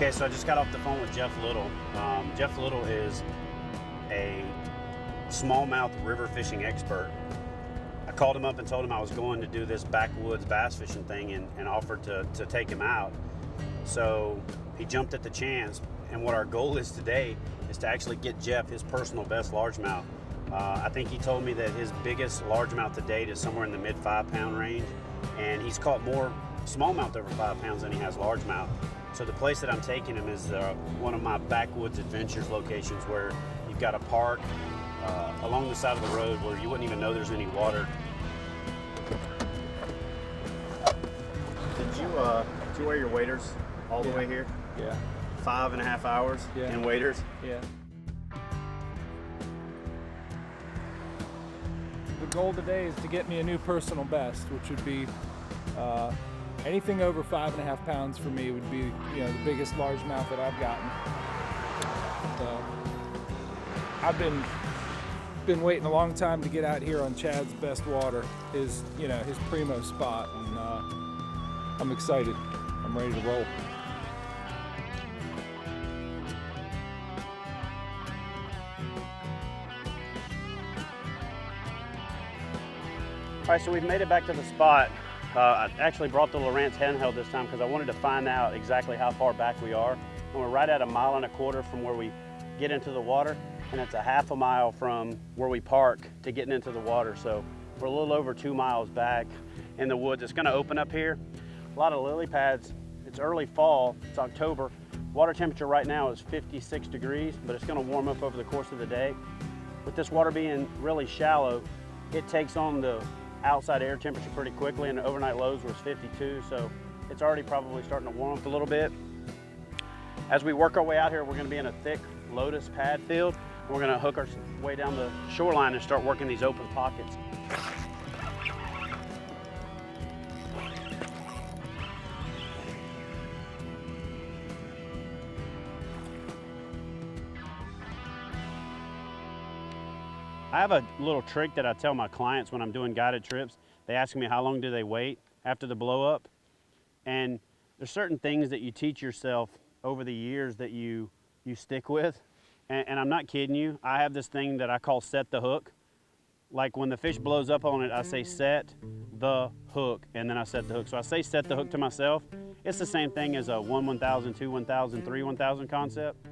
Okay, so I just got off the phone with Jeff Little. Jeff Little is a smallmouth river fishing expert. I called him up and told him I was going to do this backwoods bass fishing thing and offered to take him out. So he jumped at the chance, and what our goal is today is to actually get Jeff his personal best largemouth. I think he told me that his biggest largemouth to date is somewhere in the mid 5-pound range, and he's caught more smallmouth over 5 pounds than he has largemouth. So the place that I'm taking him is one of my backwoods adventures locations where you've got a park along the side of the road where you wouldn't even know there's any water. Did you wear your waders all the way here? Yeah. 5.5 hours in waders? Yeah. The goal today is to get me a new personal best, which would be anything over 5.5 pounds for me would be, the biggest largemouth that I've gotten. I've been waiting a long time to get out here on Chad's best water, his primo spot, and I'm excited. I'm ready to roll. All right, so we've made it back to the spot. I actually brought the Lowrance handheld this time because I wanted to find out exactly how far back we are. And we're right at 1.25 miles from where we get into the water, and it's 0.5 mile from where we park to getting into the water. So we're a little over 2 miles back in the woods. It's gonna open up here. A lot of lily pads. It's early fall, it's October. Water temperature right now is 56 degrees, but it's gonna warm up over the course of the day. With this water being really shallow, it takes on the outside air temperature pretty quickly, and the overnight lows was 52, so it's already probably starting to warm up a little bit. As we work our way out here, we're gonna be in a thick lotus pad field. We're gonna hook our way down the shoreline and start working these open pockets. I have a little trick that I tell my clients when I'm doing guided trips. They ask me how long do they wait after the blow up. And there's certain things that you teach yourself over the years that you stick with. And I'm not kidding you. I have this thing that I call set the hook. Like when the fish blows up on it, I say set the hook, and then I set the hook. So I say set the hook to myself. It's the same thing as a 1-1000, 2-1000, 3-1000 concept.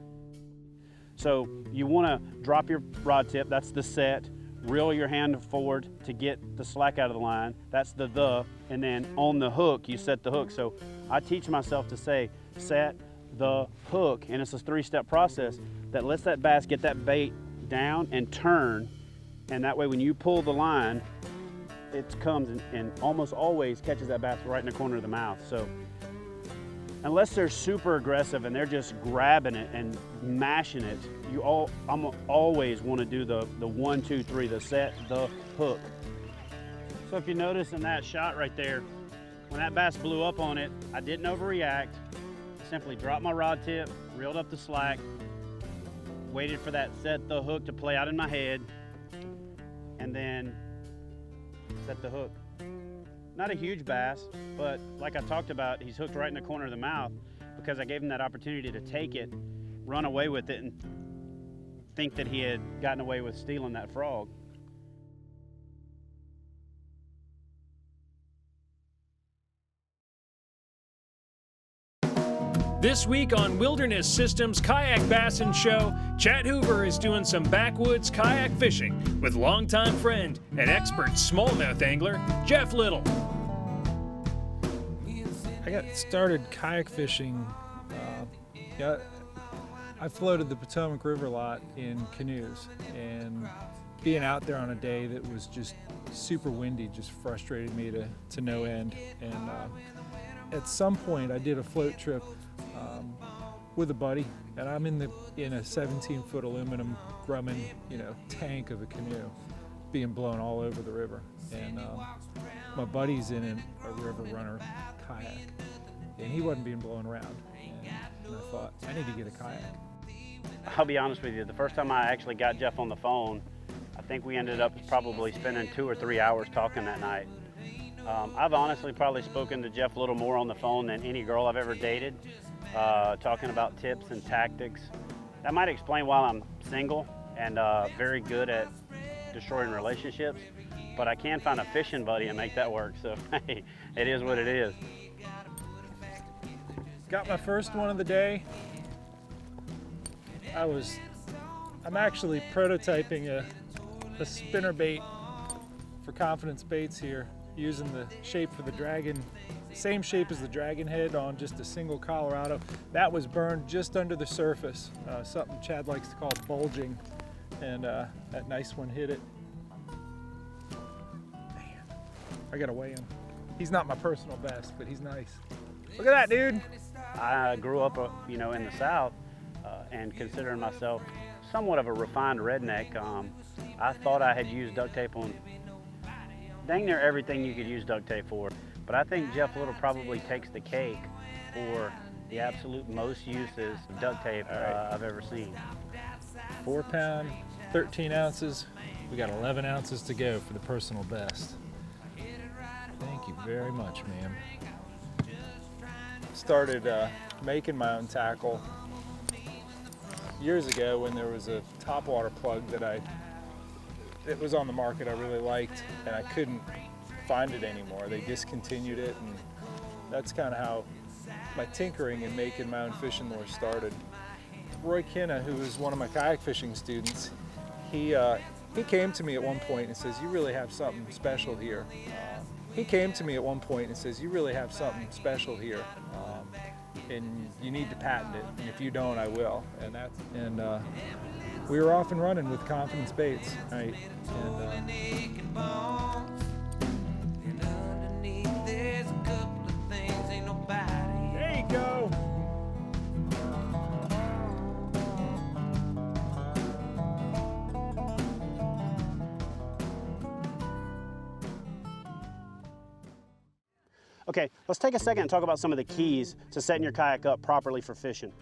So you want to drop your rod tip, that's the set, reel your hand forward to get the slack out of the line, that's the, and then on the hook, you set the hook. So I teach myself to say, set the hook, and it's a 3-step process that lets that bass get that bait down and turn, and that way when you pull the line, it comes and almost always catches that bass right in the corner of the mouth. So unless they're super aggressive and they're just grabbing it and mashing it, I'm always want to do the 1, 2, 3, the set, the hook. So if you notice in that shot right there, when that bass blew up on it, I didn't overreact. Simply dropped my rod tip, reeled up the slack, waited for that set the hook to play out in my head, and then set the hook. Not a huge bass, but like I talked about, he's hooked right in the corner of the mouth because I gave him that opportunity to take it, run away with it, and think that he had gotten away with stealing that frog. This week on Wilderness Systems Kayak Bassin Show, Chad Hoover is doing some backwoods kayak fishing with longtime friend and expert smallmouth angler, Jeff Little. I got started kayak fishing. I floated the Potomac River a lot in canoes, and being out there on a day that was just super windy just frustrated me to no end. And at some point I did a float trip with a buddy, and I'm in a 17-foot aluminum Grumman, tank of a canoe being blown all over the river. And my buddy's in a river runner kayak, and he wasn't being blown around. And I thought, I need to get a kayak. I'll be honest with you, the first time I actually got Jeff on the phone, I think we ended up probably spending 2 or 3 hours talking that night. I've honestly probably spoken to Jeff a little more on the phone than any girl I've ever dated. talking about tips and tactics. That might explain why I'm single and very good at destroying relationships, but I can find a fishing buddy and make that work, so hey, it is what it is. Got my first one of the day. I'm actually prototyping a spinner bait for Confidence Baits here, using the shape for the dragon, same shape as the dragon head on just a single Colorado. That was burned just under the surface, something Chad likes to call bulging, and that nice one hit it. Man, I gotta weigh him. He's not my personal best, but he's nice. Look at that, dude. I grew up, in the South, and considering myself somewhat of a refined redneck, I thought I had used duct tape on dang near everything you could use duct tape for. But I think Jeff Little probably takes the cake for the absolute most uses of duct tape I've ever seen. 4 pound, 13 ounces. We got 11 ounces to go for the personal best. Thank you very much, ma'am. Started making my own tackle years ago when there was a topwater plug it was on the market I really liked, and I couldn't find it anymore. They discontinued it, and that's kind of how my tinkering and making my own fishing lure started. Roy Kinna, who was one of my kayak fishing students, he came to me at one point and says, "You really have something special here." And you need to patent it, and if you don't, I will. And we were off and running with Confidence Baits, right? There you go. Okay, let's take a second and talk about some of the keys to setting your kayak up properly for fishing.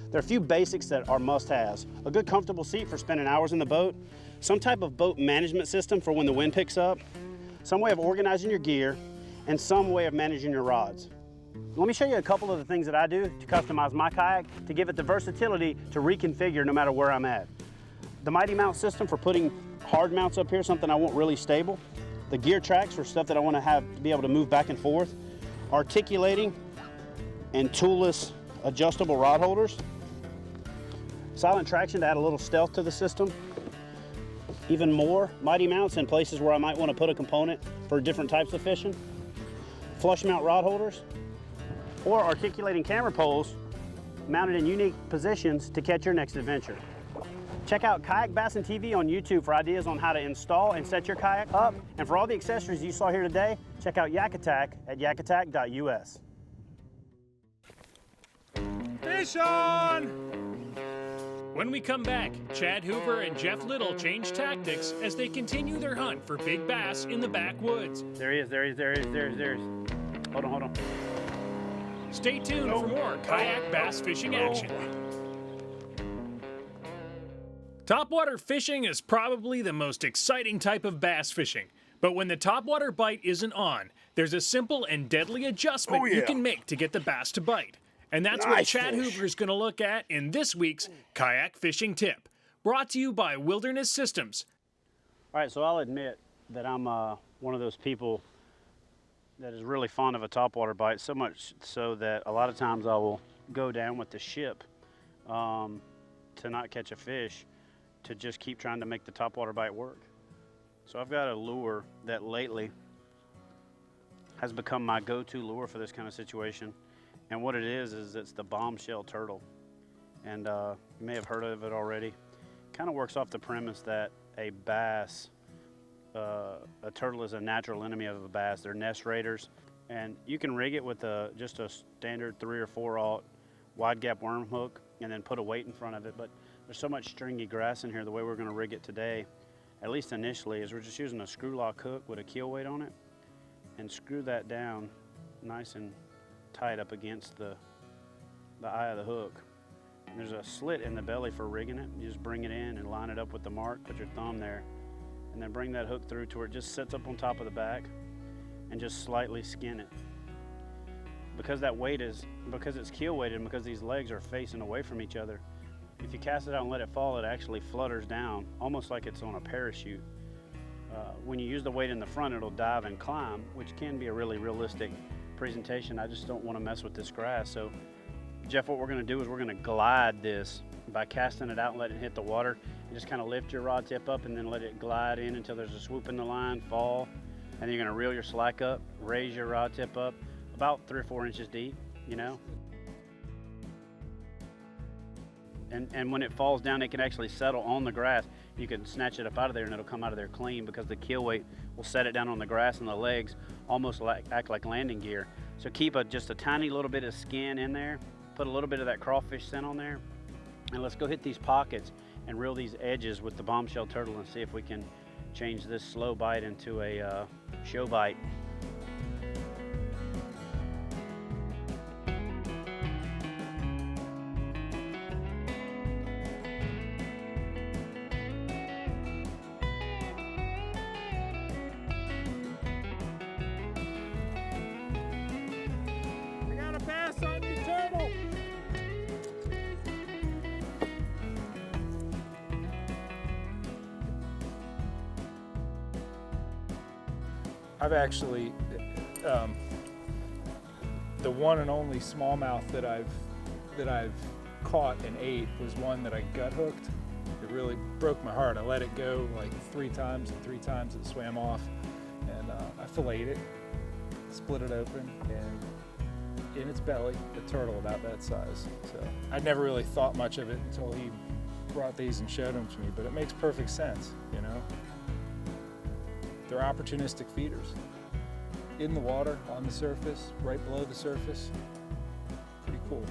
There are a few basics that are must-haves. A good comfortable seat for spending hours in the boat, some type of boat management system for when the wind picks up, some way of organizing your gear, and some way of managing your rods. Let me show you a couple of the things that I do to customize my kayak to give it the versatility to reconfigure no matter where I'm at. The Mighty Mount system for putting hard mounts up here, something I want really stable. The gear tracks for stuff that I want to be able to move back and forth. Articulating and toolless adjustable rod holders. Silent traction to add a little stealth to the system. Even more Mighty Mounts in places where I might want to put a component for different types of fishing. Flush mount rod holders. Or articulating camera poles mounted in unique positions to catch your next adventure. Check out Kayak Bassin TV on YouTube for ideas on how to install and set your kayak up. And for all the accessories you saw here today, check out Yak Attack at yakattack.us. Fish on! When we come back, Chad Hoover and Jeff Little change tactics as they continue their hunt for big bass in the backwoods. There he is. Hold on. Stay tuned for more kayak bass fishing action. Topwater fishing is probably the most exciting type of bass fishing. But when the topwater bite isn't on, there's a simple and deadly adjustment you can make to get the bass to bite. And that's what Chad Hoover is going to look at in this week's Kayak Fishing Tip, brought to you by Wilderness Systems. All right, so I'll admit that I'm one of those people that is really fond of a topwater bite, so much so that a lot of times I will go down with the ship to not catch a fish, to just keep trying to make the topwater bite work. So I've got a lure that lately has become my go-to lure for this kind of situation. And what it is it's the bombshell turtle. And you may have heard of it already. Kind of works off the premise that a bass, a turtle is a natural enemy of a bass. They're nest raiders. And you can rig it with just a standard 3 or 4/0 wide gap worm hook and then put a weight in front of it. But there's so much stringy grass in here, the way we're going to rig it today, at least initially, is we're just using a screw lock hook with a keel weight on it and screw that down nice and tight up against the eye of the hook. And there's a slit in the belly for rigging it. You just bring it in and line it up with the mark, put your thumb there, and then bring that hook through to where it just sits up on top of the back and just slightly skin it. Because that weight is, because it's keel weighted and because these legs are facing away from each other, if you cast it out and let it fall, it actually flutters down, almost like it's on a parachute. When you use the weight in the front, it'll dive and climb, which can be a really realistic presentation. I just don't want to mess with this grass. So Jeff, what we're going to do is we're going to glide this by casting it out and letting it hit the water. You just kind of lift your rod tip up and then let it glide in until there's a swoop in the line, fall, and then you're going to reel your slack up, raise your rod tip up about 3 or 4 inches deep, you know. And when it falls down, it can actually settle on the grass. You can snatch it up out of there and it'll come out of there clean because the keel weight will set it down on the grass and the legs almost act like landing gear. So keep just a tiny little bit of skin in there, put a little bit of that crawfish scent on there, and let's go hit these pockets and reel these edges with the bombshell turtle and see if we can change this slow bite into a show bite. I've actually, the one and only smallmouth that I've caught and ate was one that I gut hooked. It really broke my heart. I let it go like 3 times, and 3 times it swam off, and I filleted it, split it open, and in its belly, a turtle about that size. So I'd never really thought much of it until he brought these and showed them to me, but it makes perfect sense, you know. They're opportunistic feeders. In the water, on the surface, right below the surface. Pretty cool.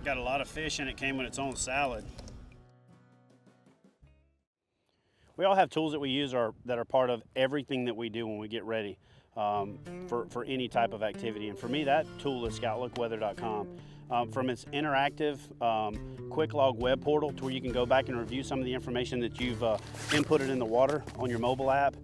Got a lot of fish and it came with its own salad. We all have tools that we use that are part of everything that we do when we get ready for any type of activity. And for me, that tool is ScoutLookWeather.com. From its interactive quick log web portal to where you can go back and review some of the information that you've inputted in the water on your mobile app,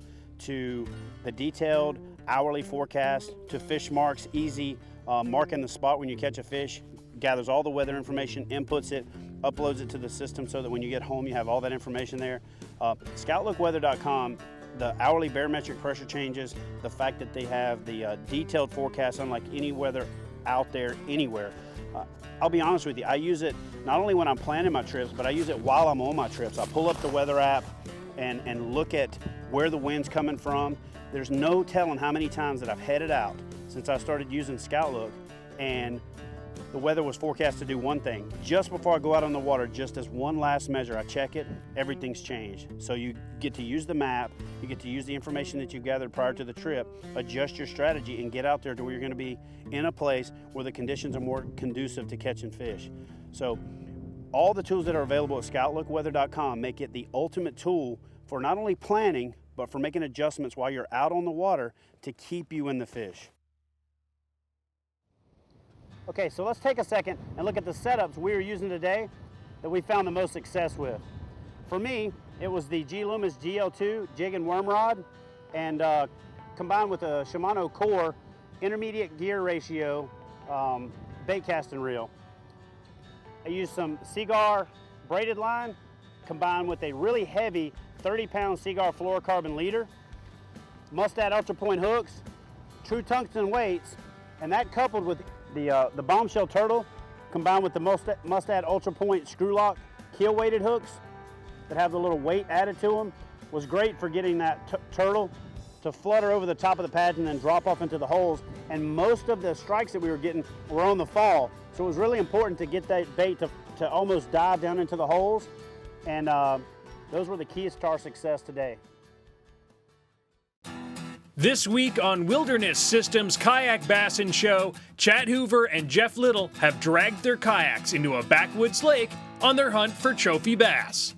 to the detailed hourly forecast, to fish marks, easy marking the spot when you catch a fish, gathers all the weather information, inputs it, uploads it to the system so that when you get home you have all that information there. ScoutLookWeather.com, the hourly barometric pressure changes, the fact that they have the detailed forecast unlike any weather out there anywhere. I'll be honest with you, I use it not only when I'm planning my trips, but I use it while I'm on my trips. I pull up the weather app and look at where the wind's coming from. There's no telling how many times that I've headed out since I started using ScoutLook and the weather was forecast to do one thing. Just before I go out on the water, just as one last measure, I check it, everything's changed. So you get to use the map, you get to use the information that you gathered prior to the trip, adjust your strategy, and get out there to where you're gonna be in a place where the conditions are more conducive to catching fish. So all the tools that are available at ScoutLookWeather.com make it the ultimate tool for not only planning, but for making adjustments while you're out on the water to keep you in the fish. Okay, so let's take a second and look at the setups we are using today that we found the most success with. For me, it was the G Loomis GL2 jig and worm rod, and combined with a Shimano Core intermediate gear ratio bait casting reel. I used some Seagar braided line combined with a really heavy 30-pound Seagar fluorocarbon leader, Mustad Ultra Point hooks, true tungsten weights, and that coupled with the bombshell turtle combined with the Mustad Ultra Point screw lock keel weighted hooks that have the little weight added to them was great for getting that turtle to flutter over the top of the pads and then drop off into the holes. And most of the strikes that we were getting were on the fall. So it was really important to get that bait to almost dive down into the holes. And those were the keys to our success today. This week on Wilderness Systems Kayak Bassin Show, Chad Hoover and Jeff Little have dragged their kayaks into a backwoods lake on their hunt for trophy bass.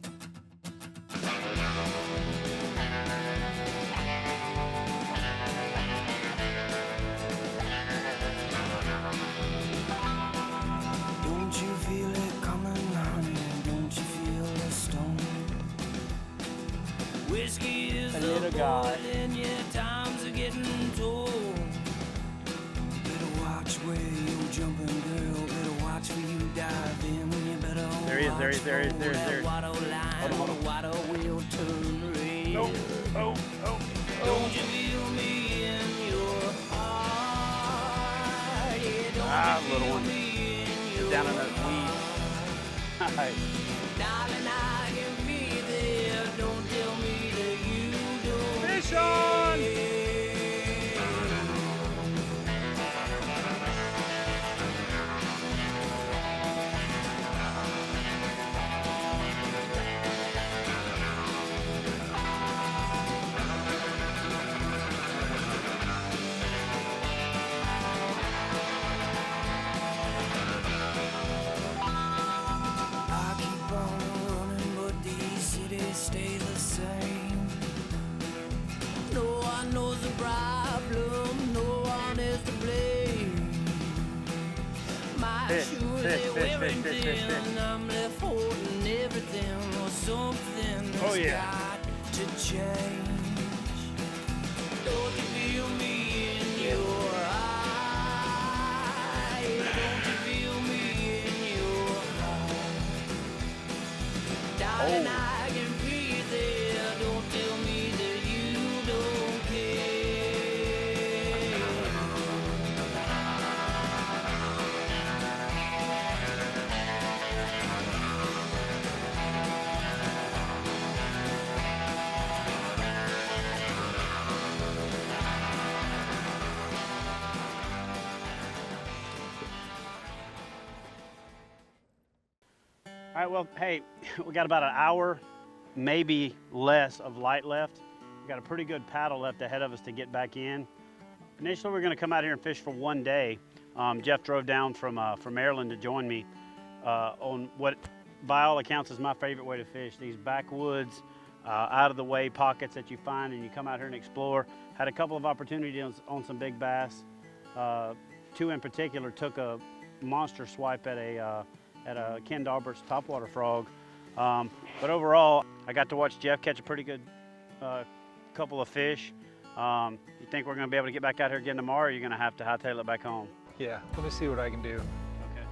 Don't you feel it coming, honey? Don't you feel the stone? Whiskey is A little guy. and your times are getting told. Better watch where you jumping, girl. Better watch where you dive in. You better There he is, there he is, there he is, there he is, there he is. Hold on. Water will turn red. Oh. Don't you feel me in your heart? Yeah, don't you Little feel one. me in your Down in those weeds. Hi. Darling, I can be there. Don't tell me that you don't. Fish on! I keep on running, but these cities stay the same. No one knows the problem, no one is to blame. My Fish, shoes, fish, they're fish, wearing fish, fish, thin, fish, fish. I'm left holding everything or something Oh, has yeah. got to change. Don't you feel me in your eyes? Don't you feel me in your heart? Darling, Oh. I can be there. Don't tell me that you don't care. All right, well, hey, we got about an hour, maybe less of light left. We got a pretty good paddle left ahead of us to get back in. Initially, we're gonna come out here and fish for one day. Jeff drove down from Maryland to join me on what, by all accounts, is my favorite way to fish. These backwoods, out of the way pockets that you find and you come out here and explore. Had a couple of opportunities on some big bass. Two in particular took a monster swipe at a Ken Daubert's topwater frog. But overall, I got to watch Jeff catch a pretty good couple of fish. You think we're gonna be able to get back out here again tomorrow, or you're gonna have to hightail it back home? Yeah, let me see what I can do.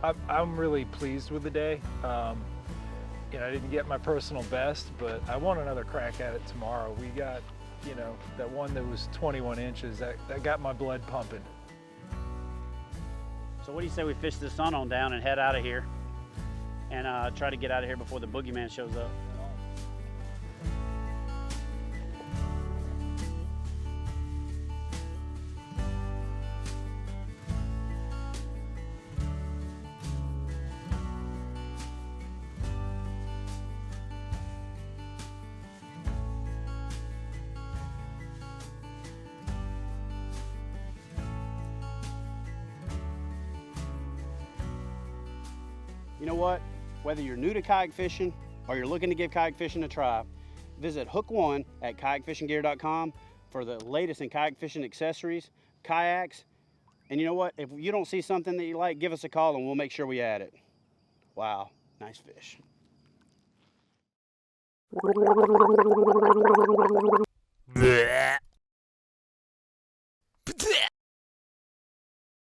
Okay. I'm really pleased with the day. You know, I didn't get my personal best, but I want another crack at it tomorrow. We got, you know, that one that was 21 inches, that got my blood pumping. So what do you say we fish the sun on down and head out of here and try to get out of here before the boogeyman shows up? You know what? Whether you're new to kayak fishing or you're looking to give kayak fishing a try, visit Hook One at kayakfishinggear.com for the latest in kayak fishing accessories, kayaks, and you know what? If you don't see something that you like, give us a call and we'll make sure we add it. Wow, nice fish. Blech.